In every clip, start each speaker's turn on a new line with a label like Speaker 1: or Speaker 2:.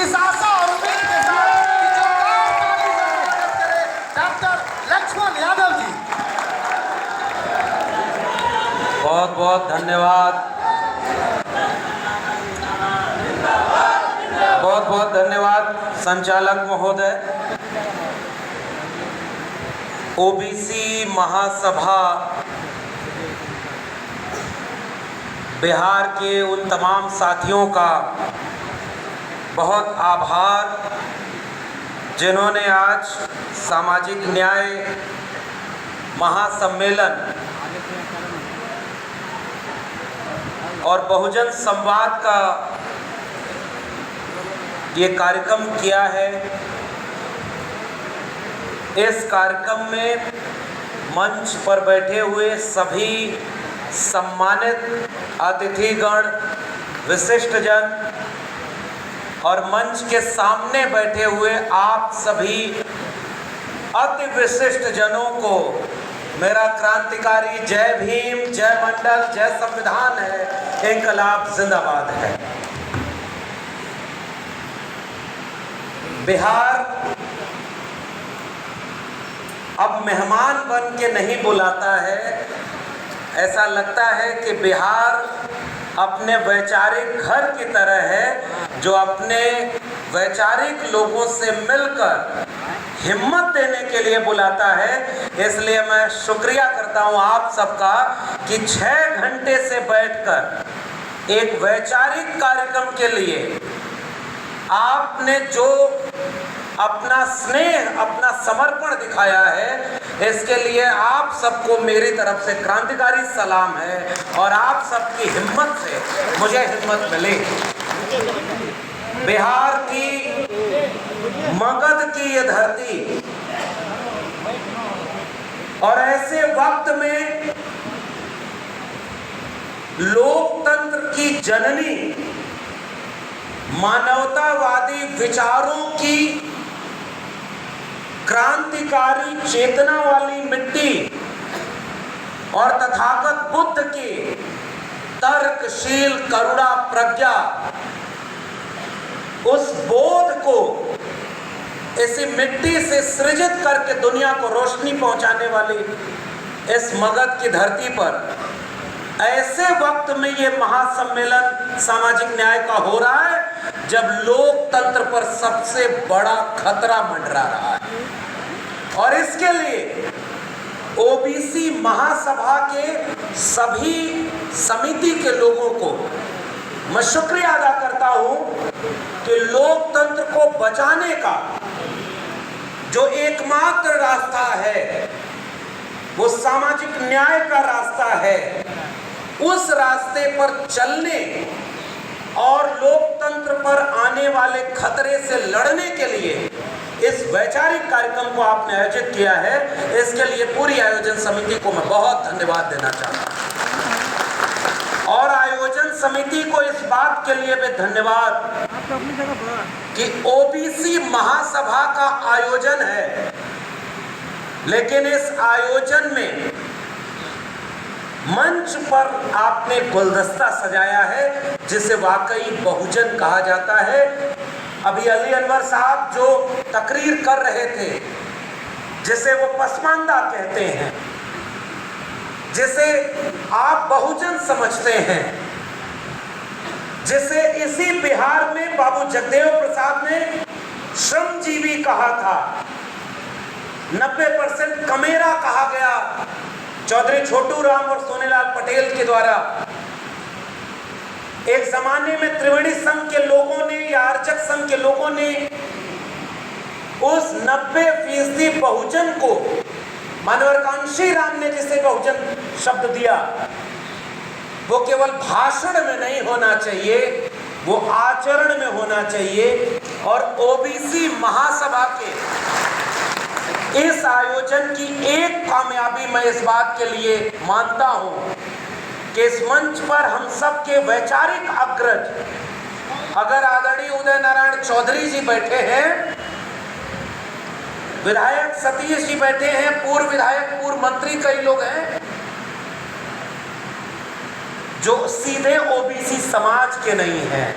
Speaker 1: इस आशा और उम्मीद के साथ कि जोरदार ताली से स्वागत करें डॉक्टर लक्ष्मण यादव जी।
Speaker 2: बहुत बहुत धन्यवाद, बहुत बहुत धन्यवाद संचालक महोदय। ओबीसी महासभा बिहार के उन तमाम साथियों का बहुत आभार जिन्होंने आज सामाजिक न्याय महासम्मेलन और बहुजन संवाद का ये कार्यक्रम किया है। इस कार्यक्रम में मंच पर बैठे हुए सभी सम्मानित अतिथिगण, विशिष्टजन और मंच के सामने बैठे हुए आप सभी अति विशिष्ट जनों को मेरा क्रांतिकारी जय भीम, जय मंडल, जय संविधान है, इंकलाब जिंदाबाद है। बिहार अब मेहमान बन के नहीं बुलाता है। ऐसा लगता है कि बिहार अपने वैचारिक घर की तरह है जो अपने वैचारिक लोगों से मिलकर हिम्मत देने के लिए बुलाता है। इसलिए मैं शुक्रिया करता हूं आप सबका कि 6 घंटे से बैठकर एक वैचारिक कार्यक्रम के लिए आपने जो अपना स्नेह, अपना समर्पण दिखाया है, इसके लिए आप सबको मेरी तरफ से क्रांतिकारी सलाम है। और आप सबकी हिम्मत से मुझे हिम्मत मिली। बिहार की मगध की ये धरती और ऐसे वक्त में लोकतंत्र की जननी, मानवतावादी विचारों की क्रांतिकारी चेतना वाली मिट्टी और तथागत बुद्ध की तर्कशील करुणा प्रज्ञा, उस बोध को इसी मिट्टी से सृजित करके दुनिया को रोशनी पहुंचाने वाली इस मगध की धरती पर ऐसे वक्त में ये महासम्मेलन सामाजिक न्याय का हो रहा है जब लोकतंत्र पर सबसे बड़ा खतरा मंडरा रहा है। और इसके लिए ओबीसी महासभा के सभी समिति के लोगों को मैं शुक्रिया अदा करता हूं कि लोकतंत्र को बचाने का जो एकमात्र रास्ता है वो सामाजिक न्याय का रास्ता है। उस रास्ते पर चलने और लोकतंत्र पर आने वाले खतरे से लड़ने के लिए इस वैचारिक कार्यक्रम को आपने आयोजित किया है। इसके लिए पूरी आयोजन समिति को मैं बहुत धन्यवाद देना चाहता हूं। और आयोजन समिति को इस बात के लिए भी धन्यवाद कि ओबीसी महासभा का आयोजन है, लेकिन इस आयोजन में मंच पर आपने गुलदस्ता सजाया है जिसे वाकई बहुजन कहा जाता है। अभी अली अनवर साहब जो तकरीर कर रहे थे, जिसे वो पसमानदा कहते हैं, जिसे आप बहुजन समझते हैं, जिसे इसी बिहार में बाबू जगदेव प्रसाद ने श्रमजीवी कहा था, 90% कमेरा कहा गया चौधरी छोटू राम और सोनेलाल पटेल के द्वारा। एक जमाने में त्रिवेणी संघ के लोगों ने या आर्जक संघ के लोगों ने उस 90% बहुजन को, मानवर कांशी राम ने जिसे बहुजन शब्द दिया, वो केवल भाषण में नहीं होना चाहिए, वो आचरण में होना चाहिए। और ओबीसी महासभा के इस आयोजन की एक कामयाबी मैं इस बात के लिए मानता हूं कि इस मंच पर हम सब के वैचारिक अग्रज, अगर आदरणीय उदय नारायण चौधरी जी बैठे हैं, विधायक सतीश जी बैठे हैं, पूर्व विधायक, पूर्व मंत्री कई लोग हैं जो सीधे ओबीसी समाज के नहीं हैं,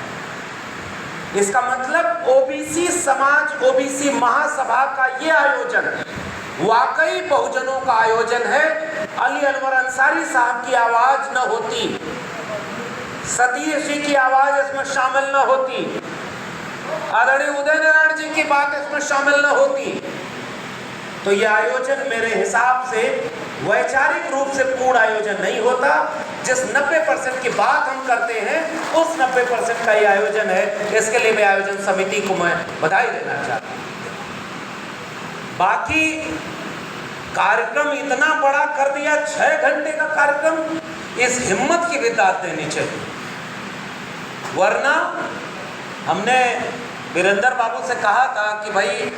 Speaker 2: इसका मतलब ओबीसी समाज, ओबीसी महासभा का ये आयोजन वाकई बहुजनों का आयोजन है। अली अनवर अंसारी साहब की आवाज न होती, सतीश जी की आवाज इसमें शामिल न होती, आदरणीय उदय नारायण जी की बात इसमें शामिल न होती, तो यह आयोजन मेरे हिसाब से वैचारिक रूप से पूर्ण आयोजन नहीं होता। जिस 90% की बात हम करते हैं उस 90% का ये आयोजन है। इसके लिए मैं आयोजन समिति को मैं बधाई देना चाहता हूँ। बाकी कार्यक्रम इतना बड़ा कर दिया, 6 घंटे का कार्यक्रम, इस हिम्मत की भी दाद देनी चाहिए। वरना हमने वीरेंद्र बाबू से कहा था कि भाई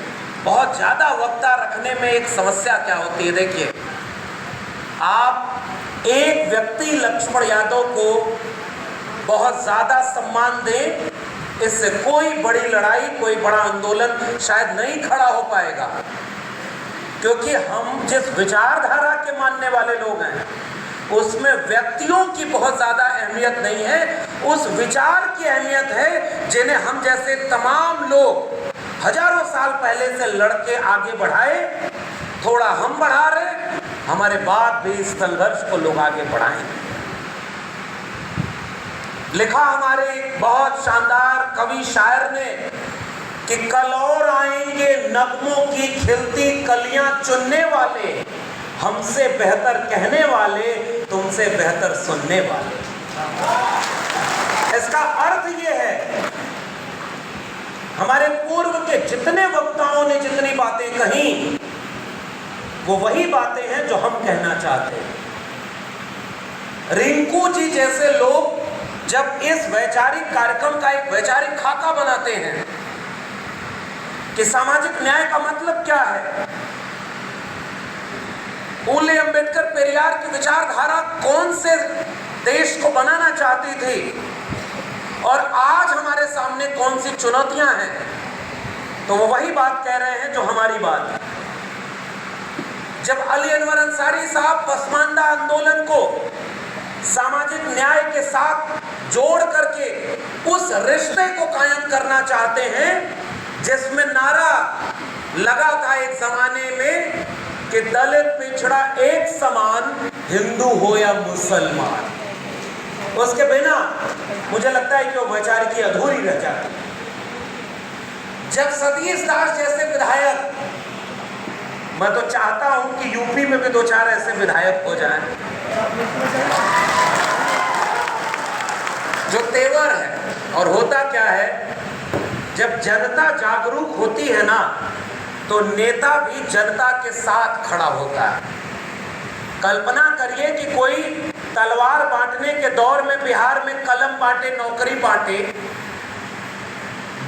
Speaker 2: बहुत ज़्यादा वक्ता रखने में एक समस्या क्या होती है। देखिए, आप एक व्यक्ति लक्ष्मण यादव को बहुत ज़्यादा सम्मान दें, इससे कोई बड़ी लड़ाई, कोई बड़ा आंदोलन शायद नहीं खड़ा हो पाएगा, क्योंकि हम जिस विचारधारा के मानने वाले लोग हैं उसमें व्यक्तियों की बहुत ज़्यादा अहमियत नहीं है, उस विचार की अहमियत है जिन्हें हम जैसे तमाम लोग हजारों साल पहले से लड़के आगे बढ़ाए। थोड़ा हम बढ़ा रहे, हमारे बाद भी इस संघर्ष को लोग आगे बढ़ाएं। लिखा हमारे एक बहुत शानदार कवि शायर ने कि कल और आएंगे नगमों की खिलती कलियां चुनने वाले, हमसे बेहतर कहने वाले, तुमसे बेहतर सुनने वाले। इसका अर्थ ये है, हमारे पूर्व के जितने वक्ताओं ने जितनी बातें कही वो वही बातें हैं जो हम कहना चाहते हैं। रिंकू जी जैसे लोग जब इस वैचारिक कार्यक्रम का एक वैचारिक खाका बनाते हैं कि सामाजिक न्याय का मतलब क्या है, फूले अंबेडकर पेरियार की विचारधारा कौन से देश को बनाना चाहती थी और आज हमारे सामने कौन सी चुनौतियां हैं, तो वो वही बात कह रहे हैं जो हमारी बात है। जब अली अनवर अंसारी साहब पसमानदा आंदोलन को सामाजिक न्याय के साथ जोड़ करके उस रिश्ते को कायम करना चाहते हैं जिसमें नारा लगा था एक जमाने में कि दलित पिछड़ा एक समान, हिंदू हो या मुसलमान, उसके बिना मुझे लगता है कि वो वैचारिकी अधूरी रह जाती। जब सतीश दास जैसे विधायक, मैं तो चाहता हूं कि यूपी में भी 2-4 ऐसे विधायक हो जाएं जो तेवर है। और होता क्या है, जब जनता जागरूक होती है ना, तो नेता भी जनता के साथ खड़ा होता है। कल्पना करिए कि कोई तलवार बांटने के दौर में बिहार में कलम बांटे, नौकरी बांटे,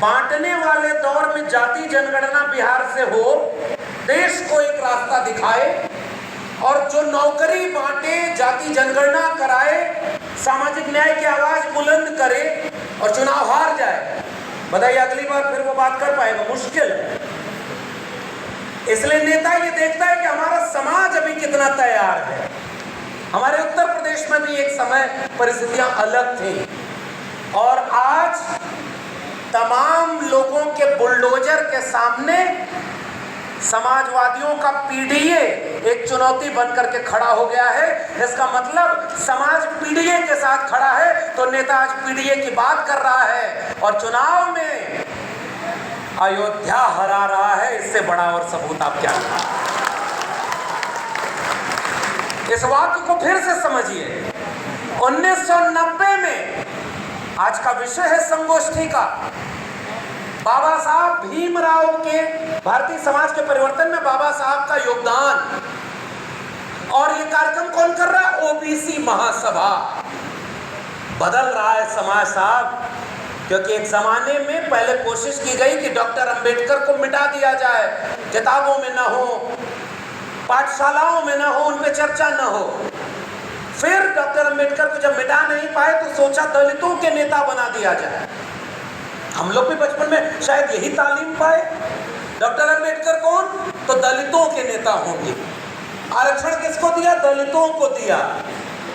Speaker 2: बांटने वाले दौर में जाति जनगणना बिहार से हो, देश को एक रास्ता दिखाए, और जो नौकरी बांटे, जाति जनगणना कराए, सामाजिक न्याय की आवाज बुलंद करे और चुनाव हार जाए, बताइए अगली बार फिर वो बात कर पाएगा? मुश्किल है। इसलिए नेता ये देखता है कि हमारा समाज अभी कितना तैयार है। हमारे उत्तर प्रदेश में भी एक समय परिस्थितियां अलग थी, और आज तमाम लोगों के बुलडोजर के सामने समाजवादियों का पीडीए एक चुनौती बनकर के खड़ा हो गया है। इसका मतलब समाज पीडीए के साथ खड़ा है, तो नेता आज पीडीए की बात कर रहा है और चुनाव में अयोध्या हरा रहा है। इससे बड़ा और सबूत आप क्या है? इस वाक्य को फिर से समझिए। 1990 में, आज का विषय है संगोष्ठी का, बाबा साहब भीमराव के भारतीय समाज के परिवर्तन में बाबा साहब का योगदान, और ये कार्यक्रम कौन कर रहा है? ओबीसी महासभा। बदल रहा है समाज साहब, क्योंकि एक जमाने में पहले कोशिश की गई कि डॉक्टर अंबेडकर को मिटा दिया जाए, किताबों में न हो, पाठशालाओं में न हो, उन पे चर्चा न हो। फिर डॉक्टर अंबेडकर को जब मिटा नहीं पाए तो सोचा दलितों के नेता बना दिया जाए। हम लोग भी बचपन में शायद यही तालीम पाए, डॉक्टर अंबेडकर कौन? तो दलितों के नेता होंगे। आरक्षण किसको दिया? दलितों को दिया।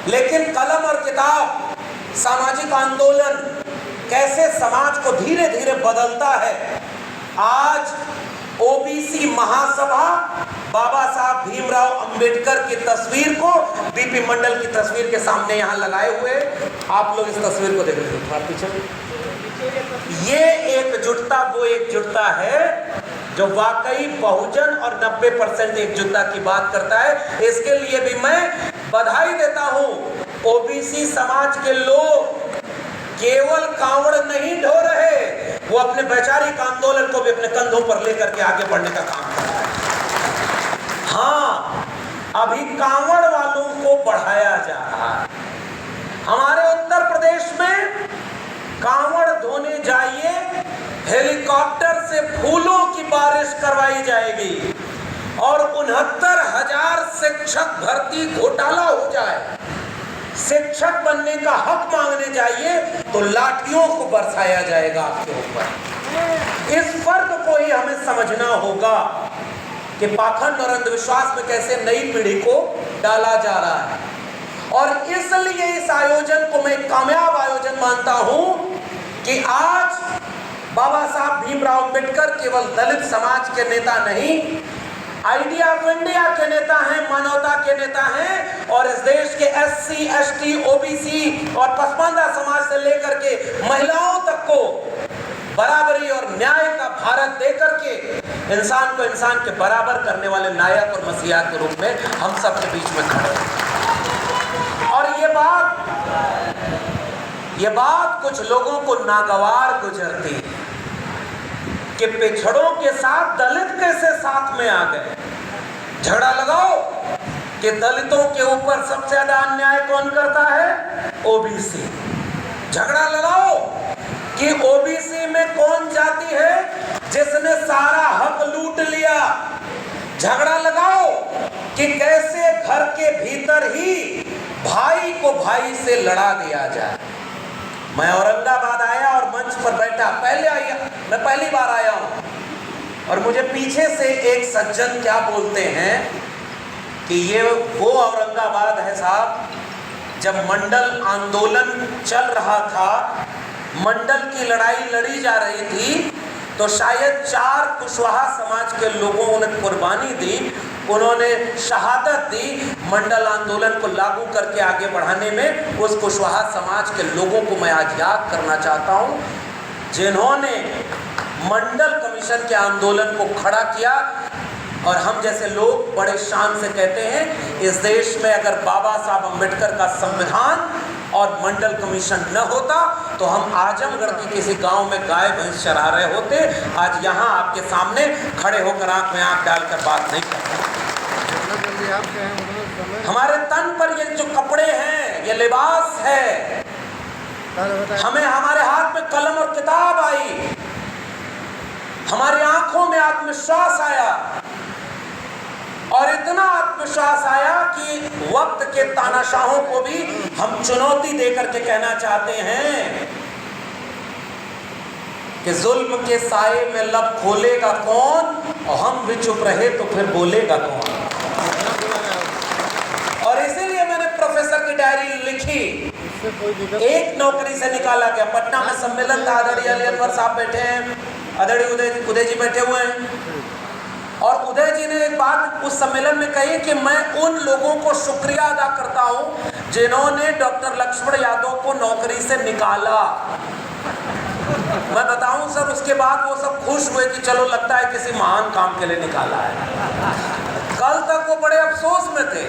Speaker 2: लेकिन कलम और किताब, सामाजिक आंदोलन, कैसे समाज को धीरे धीरे बदलता है। आज ओबीसी महासभा बाबा साहब भीमराव अंबेडकर की तस्वीर को बीपी मंडल की तस्वीर के सामने यहाँ लगाए हुए, आप लोग इस तस्वीर को देख रहे हो थोड़ा पीछे। ये एकजुटता वो एकजुटता है जो वाकई बहुजन और 90% एकजुटता की बात करता है। इसके लिए भी मैं बधाई देता हूं। ओबीसी समाज के लोग केवल कांवड़ नहीं ढो रहे, वो अपने वैचारिक आंदोलन को भी अपने कंधों पर लेकर के आगे बढ़ने का काम कर रहे हैं। हाँ, अभी कांवड़ वालों को बढ़ाया जा रहा है। हमारे उत्तर प्रदेश में कांवड़ धोने जाइए, हेलीकॉप्टर से फूलों की बारिश करवाई जाएगी और 69,000 शिक्षक भर्ती घोटाला हो जाए, शिक्षक बनने का हक मांगने जाइए तो लाठियों को बरसाया जाएगा आपके ऊपर। इस फर्क को ही हमें समझना होगा कि पाखंड और अंधविश्वास में कैसे नई पीढ़ी को डाला जा रहा है। और इसलिए इस आयोजन को मैं कामयाब आयोजन मानता हूं कि आज बाबा साहब भीमराव अंबेडकर केवल दलित समाज के नेता नहीं, आइडिया ऑफ इंडिया के नेता हैं, मानवता के नेता हैं और इस देश के एससी, एसटी, ओबीसी और पसमानदा समाज से लेकर के महिलाओं तक को बराबरी और न्याय का भारत देकर के इंसान को इंसान के बराबर करने वाले नायक और मसीहा के रूप में हम सबके बीच में खड़े हैं। और ये बात कुछ लोगों को नागवार गुजरती है कि पिछड़ों के साथ दलित कैसे साथ में आ गए। झगड़ा लगाओ कि दलितों के ऊपर सबसे ज्यादा अन्याय कौन करता है? ओबीसी। झगड़ा लगाओ कि ओबीसी में कौन जाति है जिसने सारा हक लूट लिया। झगड़ा लगाओ कि कैसे घर के भीतर ही भाई को भाई से लड़ा दिया जाए। मैं औरंगाबाद आया और मंच पर बैठा, मैं पहली बार आया हूं और मुझे पीछे से एक सज्जन क्या बोलते हैं कि ये वो औरंगाबाद है साहब जब मंडल आंदोलन चल रहा था, मंडल की लड़ाई लड़ी जा रही थी तो शायद 4 कुशवाहा समाज के लोगों ने कुर्बानी दी, उन्होंने शहादत दी मंडल आंदोलन को लागू करके आगे बढ़ाने में। उस कुशवाहा समाज के लोगों को मैं आज याद करना चाहता हूं जिन्होंने मंडल कमीशन के आंदोलन को खड़ा किया। और हम जैसे लोग बड़े शान से कहते हैं इस देश में अगर बाबा साहब अम्बेडकर का संविधान और मंडल कमीशन न होता तो हम आजमगढ़ के किसी गांव में गाय भैंस चरा रहे होते। आज यहाँ आपके सामने खड़े होकर आंख में आंख डालकर बात नहीं करते। हमारे तन पर ये जो कपड़े हैं, ये लिबास है, हमें हमारे हाथ में कलम और किताब आई, हमारी आंखों में आत्मविश्वास आया और इतना आत्मविश्वास आया कि वक्त के तानाशाहों को भी हम चुनौती देकर के कहना चाहते हैं कि जुल्म के साए में लब खोलेगा कौन और हम भी चुप रहे तो फिर बोलेगा कौन। और इसीलिए मैंने प्रोफेसर की डायरी लिखी। एक नौकरी से निकाला गया, पटना में सम्मेलन था, आदरणीय अली अनवर साहब बैठे हैं, आदरणीय उदय जी बैठे हुए हैं और उदय जी ने एक बात उस सम्मेलन में कही कि मैं उन लोगों को शुक्रिया अदा करता हूं जिन्होंने डॉक्टर लक्ष्मण यादव को नौकरी से निकाला। मैं बताऊं सर, उसके बाद वो सब खुश हुए कि चलो लगता है किसी महान काम के लिए निकाला है। कल तक वो बड़े अफसोस में थे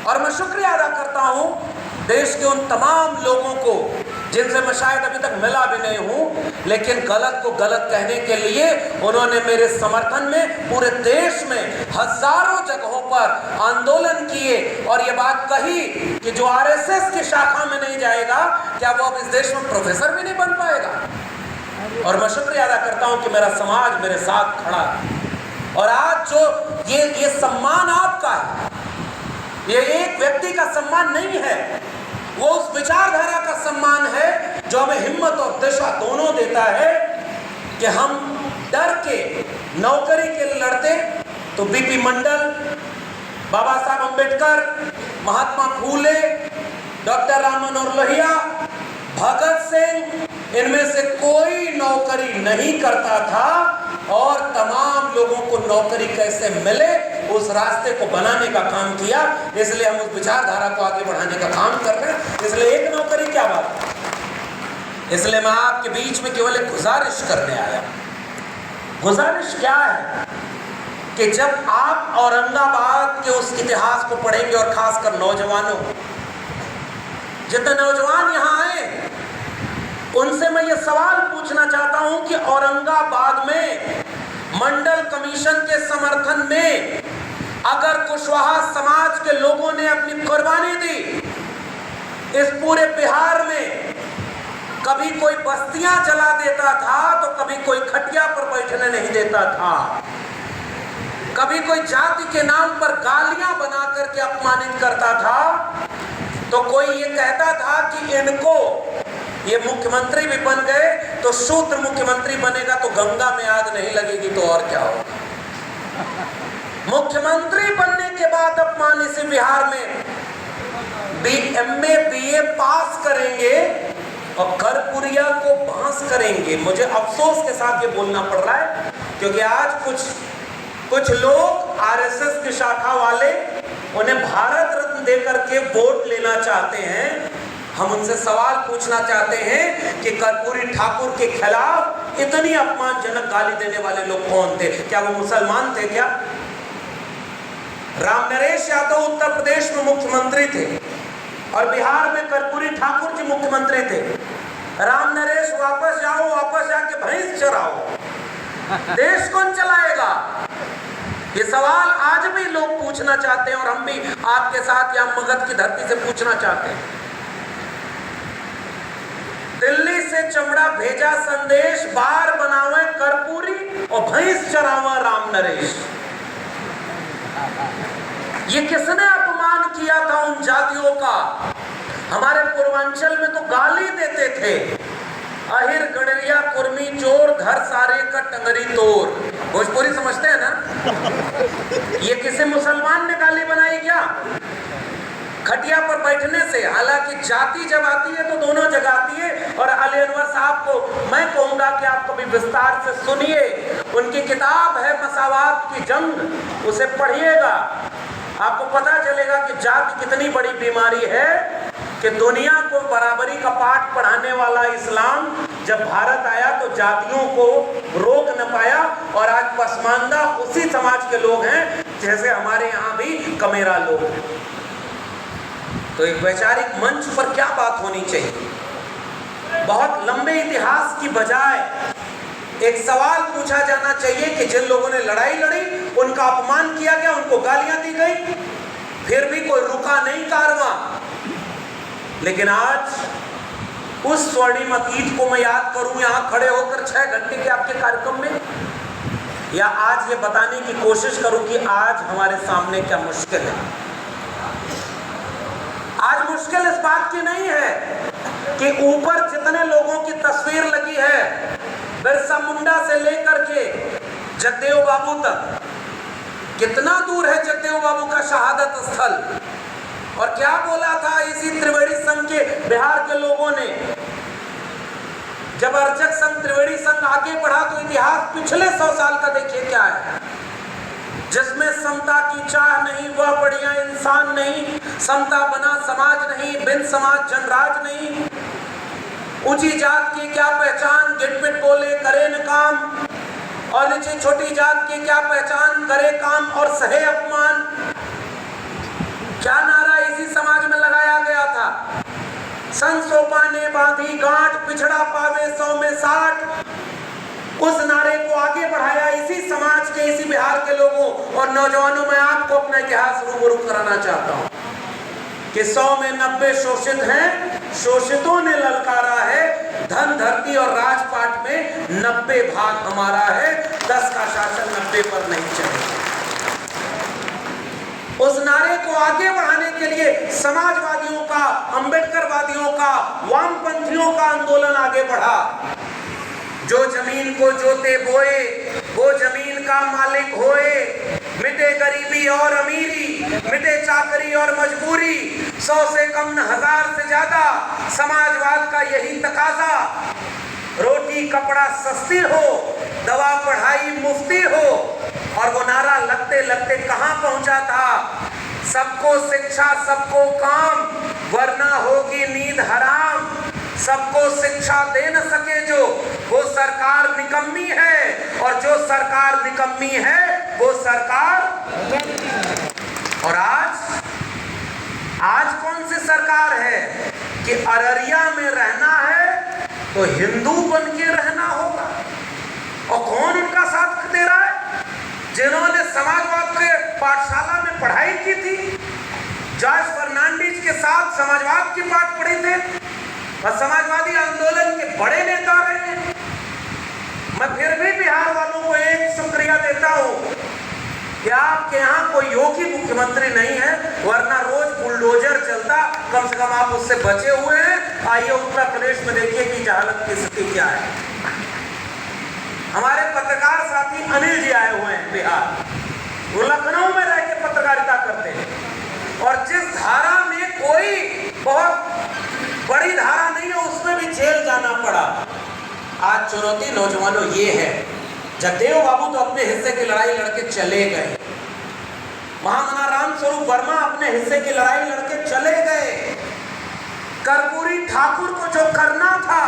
Speaker 2: और मैं शुक्रिया अदा करता हूं देश के उन तमाम लोगों को जिनसे मैं शायद अभी तक मिला भी नहीं हूं, लेकिन गलत को गलत कहने के लिए उन्होंने मेरे समर्थन में पूरे देश में हजारों जगहों पर आंदोलन किए और ये बात कही कि जो आरएसएस की शाखा में नहीं जाएगा क्या वो अब इस देश में प्रोफेसर भी नहीं बन पाएगा। और मैं शुक्रिया अदा करता हूं कि मेरा समाज मेरे साथ खड़ा है। और आज जो ये सम्मान आपका है, ये एक व्यक्ति का सम्मान नहीं है, वो उस विचारधारा का सम्मान है जो हमें हिम्मत और दिशा दोनों देता है कि हम डर के नौकरी के लिए लड़ते तो बीपी मंडल, बाबा साहब अम्बेडकर, महात्मा फूले, डॉक्टर राम मनोहर लोहिया, भगत सिंह, इनमें से कोई नौकरी नहीं करता था और तमाम लोगों को नौकरी कैसे मिले उस रास्ते को बनाने का काम किया। इसलिए हम उस विचारधारा को आगे बढ़ाने का काम कर रहे हैं। इसलिए एक नौकरी क्या बात है, इसलिए मैं आपके बीच में केवल एक गुजारिश करने आया। गुजारिश क्या है कि जब आप औरंगाबाद के उस इतिहास को पढ़ेंगे और खासकर नौजवानों, जितने नौजवान यहाँ आए उनसे मैं ये सवाल पूछना चाहता हूं कि औरंगाबाद में मंडल कमीशन के समर्थन में अगर कुशवाहा समाज के लोगों ने अपनी कुर्बानी दी, इस पूरे बिहार में कभी कोई बस्तियां जला देता था तो कभी कोई खटिया पर बैठने नहीं देता था, कभी कोई जाति के नाम पर गालियां बना करके अपमानित करता था, तो कोई ये कहता था कि इनको ये मुख्यमंत्री भी बन गए तो शूद्र मुख्यमंत्री बनेगा तो गंगा में आग नहीं लगेगी तो और क्या होगा। मुख्यमंत्री बनने के बाद अपमान इसे बिहार में MA BA पास करेंगे और करपुरिया को बांस करेंगे। मुझे अफसोस के साथ ये बोलना पड़ रहा है क्योंकि आज कुछ लोग RSS की शाखा वाले उन्हें भारत रत्न देकर के वोट लेना चाहते हैं। हम उनसे सवाल पूछना चाहते हैं कि कर्पूरी ठाकुर के खिलाफ इतनी अपमानजनक गाली देने वाले लोग कौन थे? क्या वो मुसलमान थे? क्या राम नरेश यादव उत्तर प्रदेश में मुख्यमंत्री थे और बिहार में कर्पूरी ठाकुर जी मुख्यमंत्री थे। राम नरेश वापस जाओ, वापस जाके भैंस चराओ, देश कौन चलाएगा? ये सवाल आज भी लोग पूछना चाहते हैं और हम भी आपके साथ या मगध की धरती से पूछना चाहते हैं। दिल्ली से चमड़ा भेजा संदेश, बार बनावे कर्पूरी और भैंस चरावा राम नरेश। ये किसने अपमान किया था उन जातियों का? हमारे पूर्वांचल में तो गाली देते थे, अहिर गडरिया कुर्मी चोर, घर सारे का टंगरी तोर। भोजपुरी समझते हैं ना? ये किसी मुसलमान ने गाली बनाई क्या? खटिया पर बैठने से। हालांकि जाति जब आती है तो दोनों जगह आती है और अली अनवर साहब को मैं कहूंगा कि आप कभी विस्तार से सुनिए, उनकी किताब है मसावात की जंग, उसे पढ़िएगा, आपको पता चलेगा कि जाति कितनी बड़ी बीमारी है कि दुनिया को बराबरी का पाठ पढ़ाने वाला इस्लाम जब भारत आया तो जातियों को रोक न पाया और आज पसमानदा उसी समाज के लोग हैं जैसे हमारे यहाँ भी कमेरा लोग हैं। तो एक वैचारिक मंच पर क्या बात होनी चाहिए? बहुत लंबे इतिहास की बजाय एक सवाल पूछा जाना चाहिए कि जिन लोगों ने लड़ाई लड़ी उनका अपमान किया गया, उनको गालियां दी गई, फिर भी कोई रुका नहीं कारवां। लेकिन आज उस स्वर्णिम अतीत को मैं याद करूं यहाँ खड़े होकर 6 घंटे के आपके कार्यक्रम में, या आज ये बताने की कोशिश करूं कि आज हमारे सामने क्या मुश्किल है। आज मुश्किल इस बात की नहीं है कि ऊपर जितने लोगों की तस्वीर लगी है, बिरसा मुंडा से लेकर के जगदेव बाबू तक, कितना दूर है जगदेव बाबू का शहादत स्थल, और क्या बोला था इसी त्रिवेणी संघ के बिहार के लोगों ने। जब अर्चक संघ त्रिवेणी संघ आगे बढ़ा तो इतिहास पिछले 100 साल का देखिए क्या है, जिसमें समता की चाह नहीं वह बढ़िया इंसान नहीं, समता बना समाज नहीं बिन समाज जनराज नहीं, ऊंची जात की क्या पहचान गिटपिट बोले करे न काम, और नीचे छोटी जात की क्या पहचान करे काम और सहे अपमान। क्या नारा इसी समाज में लगाया गया था? सन सोपा ने बांधी गांठ, पिछड़ा पावे 100 में 60। उस नारे को आगे बढ़ाया इसी समाज के, इसी बिहार के लोगों और नौजवानों। में आपको अपना इतिहास रूबरू कराना चाहता हूं कि 100 में 90 शोषित हैं, शोषितों ने ललकारा है, धन धरती और राजपाट में 90 भाग हमारा है, 10 का शासन 90 पर नहीं चलेगा। उस नारे को आगे बढ़ाने के लिए समाजवादियों का, अंबेडकरवादियों का, वामपंथियों का आंदोलन आगे बढ़ा। जो जमीन को जोते बोए वो जमीन का मालिक होए, मिटे गरीबी और अमीरी, मिटे चाकरी और मजबूरी, 100 से कम न 1000 से ज्यादा, समाजवाद का यही तकाजा। रोटी कपड़ा सस्ती हो, दवा पढ़ाई मुफ्ती हो, और वो नारा लगते लगते कहां पहुंचा था? सबको शिक्षा सबको काम, वरना होगी नींद हराम। सबको शिक्षा दे न सके जो, वो सरकार निकम्मी है, और जो सरकार निकम्मी है वो सरकार। और आज कौन सी सरकार है कि अररिया में रहना है तो हिंदू बन के रहना होगा? और कौन उनका साथ दे रहा है? जिन्होंने समाजवाद के पाठशाला में पढ़ाई की थी, जॉर्ज फर्नांडिस के साथ समाजवाद की पाठ पढ़े थे और समाजवादी आंदोलन के बड़े नेता रहे हैं। मैं फिर भी बिहार वालों को एक शुक्रिया देता हूं कि आपके यहाँ कोई योगी मुख्यमंत्री नहीं है, वरना रोज बुलडोजर चलता। कम से कम आप उससे बचे हुए हैं। आइए उत्तर प्रदेश में देखिए कि जहालत की स्थिति क्या है। हमारे पत्रकार साथी अनिल जी आए हुए हैं बिहार, वो लखनऊ में रह के पत्रकारिता करते हैं, और जिस धारा में कोई बहुत बड़ी धारा नहीं है उसमें भी जेल जाना पड़ा। आज चुनौती नौजवानों ये है, जगदेव बाबू तो अपने हिस्से की लड़ाई लड़के चले गए, महामना राम स्वरूप वर्मा अपने हिस्से की लड़ाई लड़के चले गए, कर्पूरी ठाकुर को जो करना था,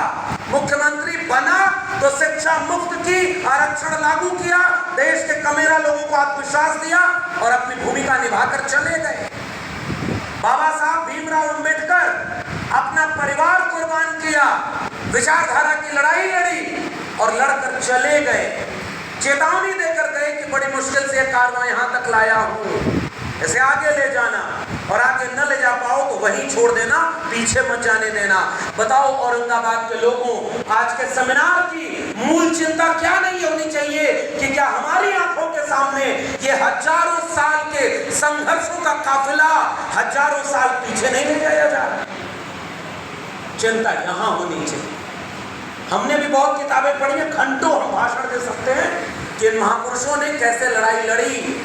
Speaker 2: मुख्यमंत्री बना तो शिक्षा मुफ्त की, आरक्षण लागू किया, देश के कमेरा लोगों को आत्मविश्वास दिया और अपनी भूमिका निभाकर चले गए। बाबा साहब भीमराव अंबेडकर अपना परिवार कुर्बान किया, विचारधारा की लड़ाई लड़ी और लड़कर चले गए, चेतावनी देकर गए कि बड़ी मुश्किल से कारवां यहां तक लाया हूं, इसे आगे ले जाना, और आगे न ले जा पाओ तो वहीं छोड़ देना, पीछे मत जाने देना। बताओ औरंगाबाद के लोगों, आज के सेमिनार की मूल चिंता क्या नहीं होनी चाहिए कि क्या हमारी आंखों के सामने ये हजारों साल के संघर्षों का काफिला हजारों साल पीछे नहीं ले जाया जा रहा? चिंता यहां होनी चाहिए। हमने भी बहुत किताबें पढ़ी हैं, घंटों हम भाषण दे सकते हैं कि इन महापुरुषों ने कैसे लड़ाई लड़ी,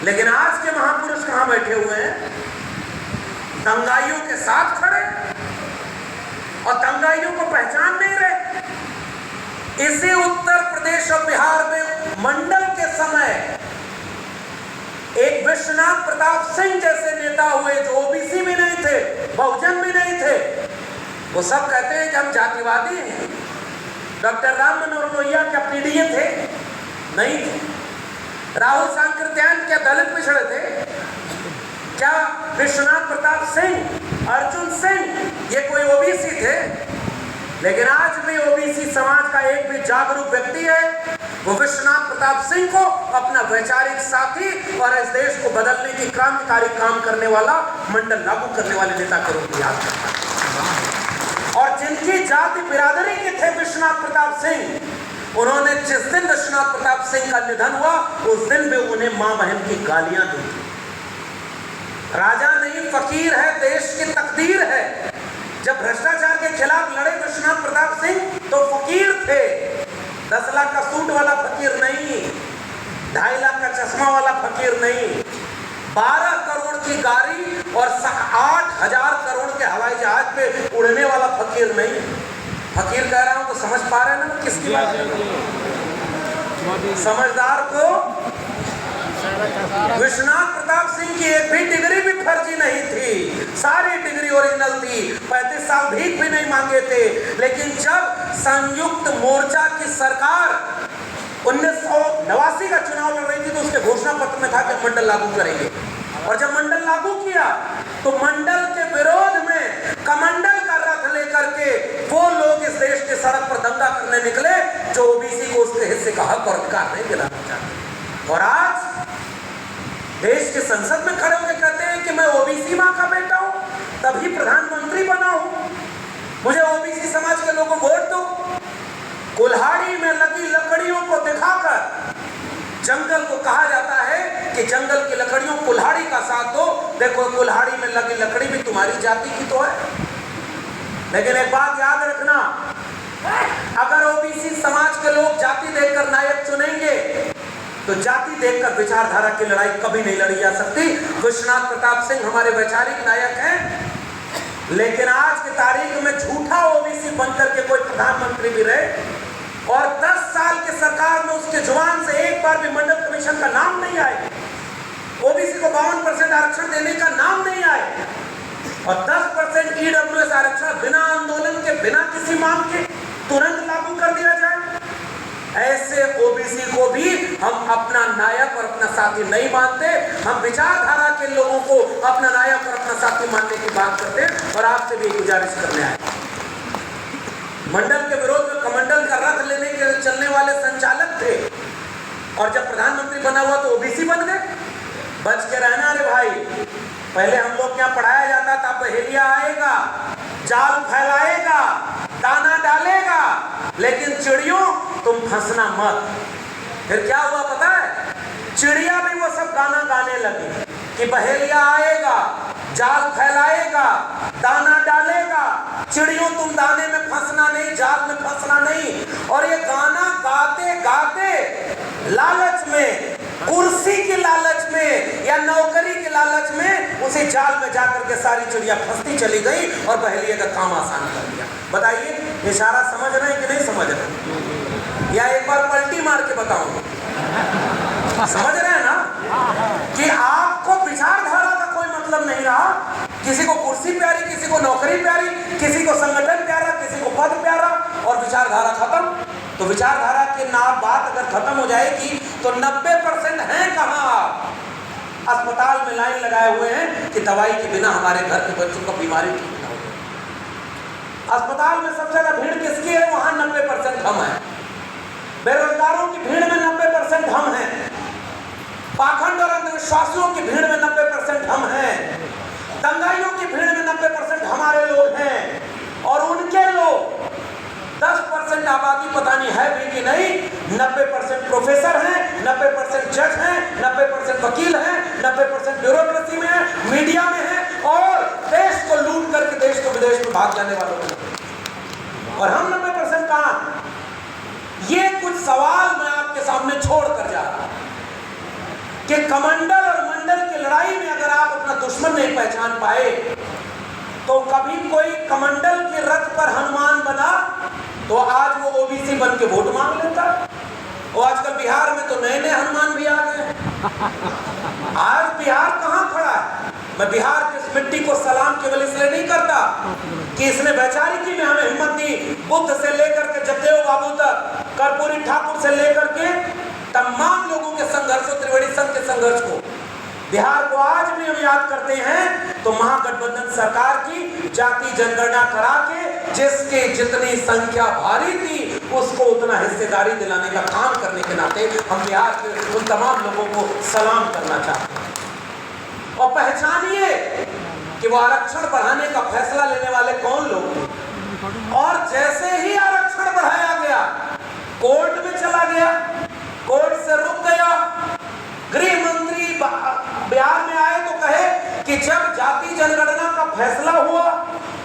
Speaker 2: लेकिन आज के महापुरुष कहां बैठे हुए हैं? दंगाइयों के साथ खड़े, और दंगाइयों को पहचान नहीं रहे। इसी उत्तर प्रदेश और बिहार में मंडल के समय एक विश्वनाथ प्रताप सिंह जैसे नेता हुए जो ओबीसी भी नहीं थे, बहुजन भी नहीं थे। वो सब कहते हैं कि हम जातिवादी हैं। डॉक्टर राम मनोहर लोहिया क्या पीडीए थे? नहीं थे। राहुल सांकृत्यायन क्या दलित पिछड़े थे? क्या विश्वनाथ प्रताप सिंह, अर्जुन सिंह ये कोई ओबीसी थे? लेकिन आज भी ओबीसी समाज का एक भी जागरूक व्यक्ति है, वो विश्वनाथ प्रताप सिंह को अपना वैचारिक साथी और इस देश को बदलने की क्रांतिकारी काम करने वाला, मंडल लागू करने वाले नेता के रूप में याद करता है। और जिनकी जाति बिरादरी के थे विश्वनाथ प्रताप सिंह, उन्होंने जिस दिन विश्वनाथ प्रताप सिंह का निधन हुआ उस दिन भी उन्हें मां बहन की गालियां दी। राजा नहीं फकीर है, देश की तकदीर है। जब भ्रष्टाचार के खिलाफ लड़े विश्वनाथ प्रताप सिंह तो फकीर थे, 10 लाख का सूट वाला फकीर नहीं, 2.5 लाख का चश्मा वाला फकीर नहीं, 12 करोड़ की गाड़ी और 8,000 करोड़ के हवाई जहाज पे उड़ने वाला फकीर नहीं। फकीर कह रहा हूं तो समझ पा रहे हैं ना किसकी बात है? समझदार को विश्वनाथ प्रताप सिंह की एक भी डिग्री भी फर्जी नहीं थी, सारी डिग्री ओरिजिनल थी, 35 साल भीख भी नहीं मांगे थे। लेकिन जब संयुक्त मोर्चा की सरकार 1989 का चुनाव लड़ रही थी तो उसके घोषणा पत्र में था कि मंडल लागू करेंगे, और जब मंडल लागू किया तो मंडल के विरोध में कमंडल का रथ लेकर के वो लोग इस देश के सड़क पर दंगा करने निकले जो ओबीसी को उसके हिस्से का हक और अधिकार नहीं दिलाना चाहते। और आज देश के संसद में खड़े होकर कहते हैं कि मैं ओबीसी मां का बेटा हूं, तभी प्रधानमंत्री बना हूं, मुझे ओबीसी समाज के लोगों को वोट दो। कुल्हाड़ी में लगी लकड़ियों को दिखाकर जंगल को कहा जाता है कि जंगल की लकड़ियों कुल्हाड़ी का साथ दो। देखो कुल्हाड़ी में लगी लकड़ी भी तुम्हारी जाति की तो है, लेकिन एक बात याद रखना, अगर ओबीसी समाज के लोग जाति देखकर नायक चुनेंगे तो जाति देखकर विचारधारा की लड़ाई कभी नहीं लड़ी जा सकती। विश्वनाथ प्रताप सिंह हमारे वैचारिक नायक हैं, लेकिन आज की तारीख में झूठा ओबीसी बनकर के कोई प्रधानमंत्री भी रहे और 10 साल की सरकार में उसके जुबान से एक बार भी मंडल कमीशन का नाम नहीं आए, ओबीसी को 52% आरक्षण देने का नाम नहीं आए और 10% ईडब्ल्यूएस आरक्षण बिना आंदोलन के, बिना किसी मांग के तुरंत लागू कर दिया जाए। ऐसे ओबीसी को भी हम अपना नायक और अपना साथी नहीं मानते। हम विचारधारा के लोगों को अपना नायक और अपना साथी मानने की बात करते हैं और आपसे भी गुजारिश करने आए। मंडल के विरोध में कमंडल का रथ लेने के चलने वाले संचालक थे और जब प्रधानमंत्री बना हुआ तो ओबीसी बन गए। बच के रहना रे भाई। पहले हम लोग क्या पढ़ाया जाता था, बहेलिया आएगा, जाल फैलाएगा, दाना डालेगा, लेकिन चिड़ियों तुम फंसना मत। फिर क्या हुआ पता है? चिड़िया भी वो सब गाना गाने लगी कि बहेलिया आएगा, जाल फैलाएगा, दाना डालेगा, चिड़ियों तुम दाने में फंसना नहीं, जाल में फंसना नहीं। और ये गाना गाते गाते लालच में, कुर्सी की लालच में या नौकरी की लालच में उसी जाल में जाकर के सारी चिड़िया फंसती चली गई और बहेलिया का काम आसान कर दिया। बताइए इशारा समझ रहे हैं कि नहीं समझ रहे हैं? या एक बार पलटी मार के बताऊं? समझ रहे हैं ना कि आपको विचारधारा का कोई मतलब नहीं रहा। किसी को कुर्सी प्यारी, किसी को नौकरी प्यारी, किसी को संगठन प्यारा, किसी को पद प्यारा और विचारधारा खत्म। तो विचारधारा की बात अगर खत्म हो जाएगी तो 90% हैं कहाँ? अस्पताल में लाइन लगाए हुए हैं कि दवाई के बिना हमारे घर के बच्चों का बीमारी ठीक ना हो। अस्पताल में सबसे ज्यादा भीड़ किसकी है? वहां 90% हम हैं। बेरोजगारों की भीड़ में 90% हम हैं। पाखंड और अंधविश्वासियों की भीड़ में 90% हम हैं। दंगाइयों की भीड़ में 90% हमारे लोग हैं और उनके लोग 10% आबादी पता नहीं है भी कि नहीं, 90% प्रोफेसर हैं, 90% जज हैं, 90% वकील हैं, 90% ब्यूरोक्रेसी में है, मीडिया में है और देश को लूट करके देश को विदेश में भाग जाने वालों में। और हम 90% कहां? ये कुछ सवाल मैं आपके सामने छोड़ कर जा रहा हूं कि कमंडल और मंडल की लड़ाई में अगर आप अपना दुश्मन नहीं पहचान पाए तो कभी कोई कमंडल के रथ पर हनुमान बना तो आज वो ओबीसी बन के वोट मांग लेता। और आजकल बिहार में तो नए नए हनुमान भी आ गए। आज बिहार कहां खड़ा है? मैं बिहार की इस मिट्टी को सलाम केवल इसलिए नहीं करता कि इसने वैचारिकी में हमें हिम्मत दी। बुद्ध से लेकर के जगदेव बाबू तक, कर्पूरी ठाकुर से लेकर के तमाम लोगों के संघर्ष, त्रिवेणी संघ के संघर्ष को बिहार को आज भी हम याद करते हैं। तो महागठबंधन सरकार की जाति जनगणना करा के जिसके जितनी संख्या भारी थी उसको उतना हिस्सेदारी दिलाने का काम करने के नाते हम बिहार के उन तमाम लोगों को सलाम करना चाहते हैं। और पहचानिए कि वो आरक्षण बढ़ाने का फैसला लेने वाले कौन लोग थे। और जैसे ही आरक्षण बढ़ाया गया कोर्ट में चला गया, कोर्ट से रुक गया। गृह मंत्री बिहार में आए तो कहे कि जब जाति जनगणना का फैसला हुआ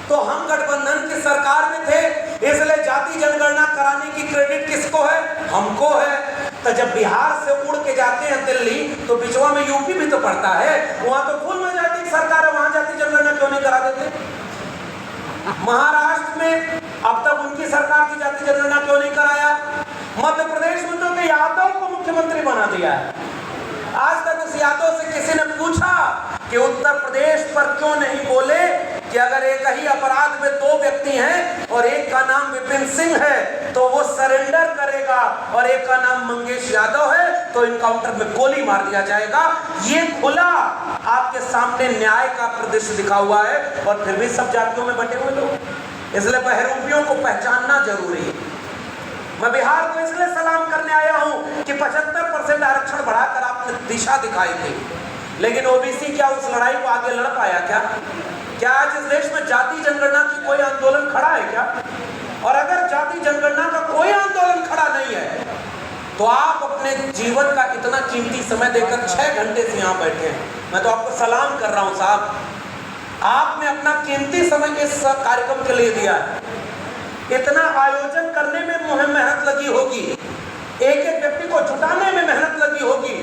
Speaker 2: तो हम गठबंधन की सरकार में थे, इसलिए जाति जनगणना कराने की क्रेडिट किसको है? हमको है। तो जब बिहार से उड़ के जाते हैं दिल्ली तो बिचवा में यूपी भी तो पड़ता है, वहां तो फुल मेजॉरिटी सरकार है, वहां जाति जनगणना क्यों नहीं करा देते? महाराष्ट्र में अब तक उनकी सरकार की जाति जनगणना क्यों नहीं कराया? मध्य प्रदेश में तो यादव को मुख्यमंत्री बना दिया है। आज तक उस यादव से किसी ने पूछा कि उत्तर प्रदेश पर क्यों नहीं बोले कि अगर एक ही अपराध में 2 व्यक्ति हैं और एक का नाम विपिन सिंह है तो वो सरेंडर करेगा और एक का नाम मंगेश यादव है तो इनकाउंटर में गोली मार दिया जाएगा। ये खुला आपके सामने न्याय का परिदृश्य दिखा हुआ है और फिर भी सब जातियों में बटे हुए लोग। इसलिए बहरूपियों को पहचानना जरूरी है। मैं बिहार को इसलिए सलाम करने आया हूं कि 75% आरक्षण बढ़ाकर आपने दिशा दिखाई थी, लेकिन ओबीसी क्या उस लड़ाई को आगे लड़ पाया क्या? क्या आज इस देश में जाति जनगणना की कोई आंदोलन खड़ा है क्या? और अगर जाति जनगणना का कोई आंदोलन खड़ा नहीं है तो आप अपने जीवन का इतना कीमती समय देकर 6 घंटे से यहाँ बैठे हैं। मैं तो आपको सलाम कर रहा हूँ साहब, आपने अपना कीमती समय इस कार्यक्रम के लिए दिया है। इतना आयोजन करने में मुझे मेहनत लगी होगी, एक एक व्यक्ति को जुटाने में मेहनत लगी होगी,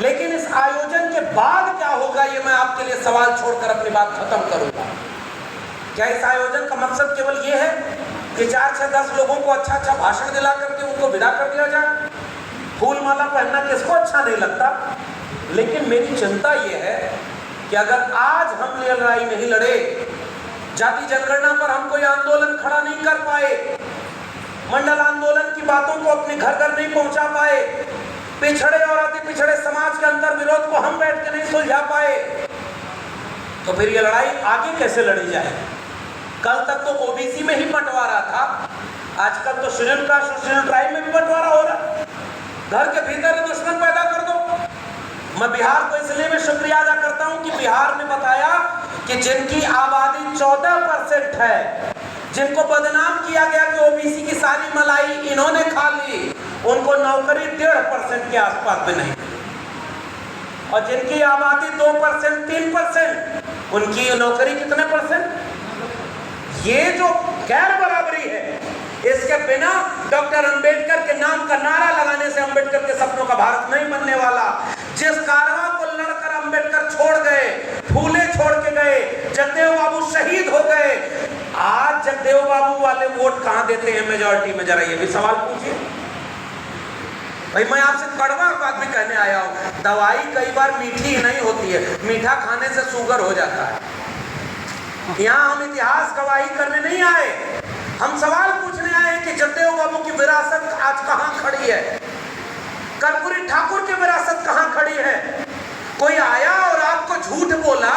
Speaker 2: लेकिन इस आयोजन के बाद क्या होगा ये मैं आपके लिए सवाल छोड़कर अपनी बात खत्म करूंगा। क्या इस आयोजन का मकसद केवल ये है कि 4 से 10 लोगों को अच्छा अच्छा भाषण दिला करके उनको विदा कर दिया जाए? फूल माला पहनना किसको अच्छा नहीं लगता? लेकिन मेरी चिंता ये है कि अगर आज हम ये लड़ाई नहीं लड़े, जाति जनगणना पर हम कोई आंदोलन खड़ा नहीं कर पाए, मंडल आंदोलन की बातों को अपने घर घर नहीं पहुंचा पाए, पिछड़े और अति पिछड़े समाज के अंतर विरोध को हम बैठ के नहीं सुलझा पाए, तो फिर ये लड़ाई आगे कैसे लड़ी जाए? कल तक तो ओबीसी में ही बंटवारा था, आजकल तो शेड्यूल कास्ट और शेड्यूल ट्राइब में भी बंटवारा हो रहा। घर के भीतर दुश्मन पैदा कर दो। मैं बिहार को इसलिए भी शुक्रिया अदा करता हूं कि बिहार ने बताया कि जिनकी आबादी 14% है, जिनको बदनाम किया गया कि ओबीसी की सारी मलाई इन्होंने खा ली, उनको नौकरी 1.5% के आसपास भी नहीं मिली, और जिनकी आबादी 2%, 3%, उनकी नौकरी कितने परसेंट? ये जो गैर बराबरी है, इसके बिना डॉक्टर अंबेडकर के नाम का नारा लगाने से अंबेडकर के सपनों का भारत नहीं बनने वाला। जिस कारवां को लड़कर अंबेडकर छोड़ गए, फूले छोड़ के गए, जगदेव बाबू शहीद हो गए, आज जगदेव बाबू वाले वोट कहां देते हैं मेजॉरिटी में? जरा ये भी सवाल पूछिए भाई। मैं आपसे कड़वा बात भी कहने आया हूं, दवाई कई बार मीठी नहीं होती है, मीठा खाने से शुगर हो जाता है। यहाँ हम इतिहास गवाही करने नहीं आए, हम सवाल पूछने आए कि जगदेव बाबू की विरासत आज कहां खड़ी है, कर्पूरी ठाकुर की विरासत कहां खड़ी है? कोई आया और आपको झूठ बोला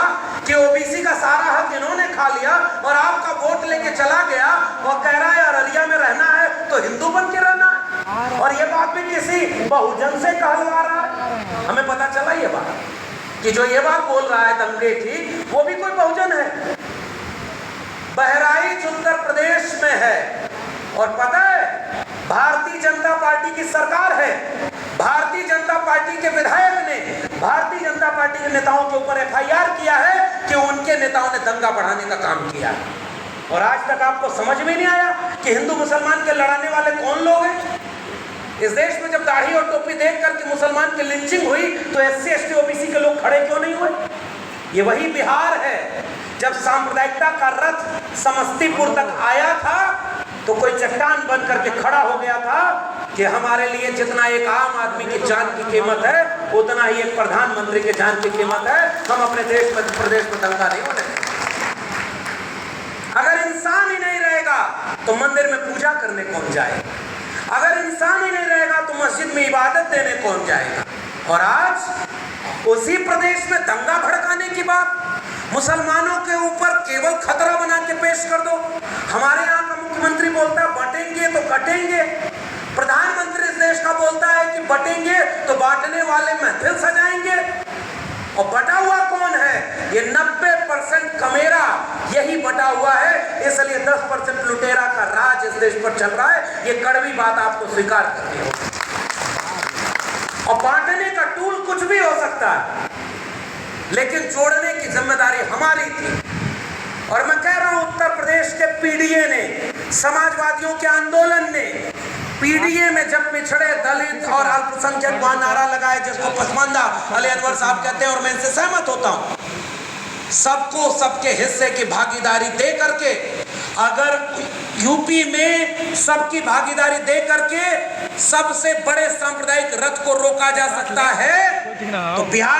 Speaker 2: कि ओबीसी का सारा हक इन्होंने खा लिया और आपका वोट लेके चला गया और कह रहा है अररिया में रहना है तो हिंदू बन के रहना है, और ये बात भी किसी बहुजन से कहलवा रहा है। हमें पता चला ये बात कि जो ये बात बोल रहा है दंगे की, वो भी कोई बहुजन है। बहराइच उत्तर प्रदेश में है, और पता है भारतीय जनता पार्टी की सरकार है, भारतीय जनता पार्टी के विधायक ने भारतीय जनता पार्टी के नेताओं के ऊपर एफआईआर किया है कि उनके नेताओं ने दंगा बढ़ाने का काम किया है। और आज तक आपको समझ में नहीं आया कि हिंदू मुसलमान के लड़ाने वाले कौन लोग हैं? इस देश में जब दाढ़ी और टोपी देख करके मुसलमान की लिंचिंग हुई तो एससी एसटी ओबीसी के लोग खड़े क्यों नहीं हुए? ये वही बिहार है जब सांप्रदायिकता का रथ समस्तीपुर तक आया था तो कोई चट्टान बन करके खड़ा हो गया था कि हमारे लिए जितना एक आम आदमी की जान की कीमत है उतना ही एक प्रधानमंत्री की जान की कीमत है। हम अपने देश में प्रदेश में दंगा नहीं होने देंगे। अगर इंसान ही नहीं रहेगा तो मंदिर में पूजा करने कौन जाएगा? अगर इंसान ही नहीं रहेगा तो मस्जिद में इबादत देने कौन जाएगा? और आज उसी प्रदेश में दंगा भड़काने की बात, मुसलमानों के ऊपर केवल खतरा बना के पेश कर दो। हमारे यहाँ का मुख्यमंत्री बोलता है बांटेंगे तो कटेंगे, प्रधानमंत्री इस देश का बोलता है कि बटेंगे तो बांटने वाले महफिल सजाएंगे। और बटा हुआ कौन है? ये 90% कमेरा यही बटा हुआ है, इसलिए 10% लुटेरा का राज इस देश पर चल रहा है। ये कड़वी बात आपको स्वीकार करनी होगी। और बांटने का टूल कुछ भी हो सकता है, लेकिन जोड़ने की जिम्मेदारी हमारी थी। और मैं कह रहा हूं उत्तर प्रदेश के पीडीए ने, समाजवादियों के आंदोलन ने पीडीए में जब पिछड़े दलित और अल्पसंख्यक वहां नारा लगाए जिसको पसमानदा अली अनवर साहब कहते हैं, और मैं इनसे सहमत होता हूं, सबको सबके हिस्से की भागीदारी दे करके, अगर यूपी में सबकी भागीदारी दे करके सबसे बड़े सांप्रदायिक रथ को रोका जा सकता है तो बिहार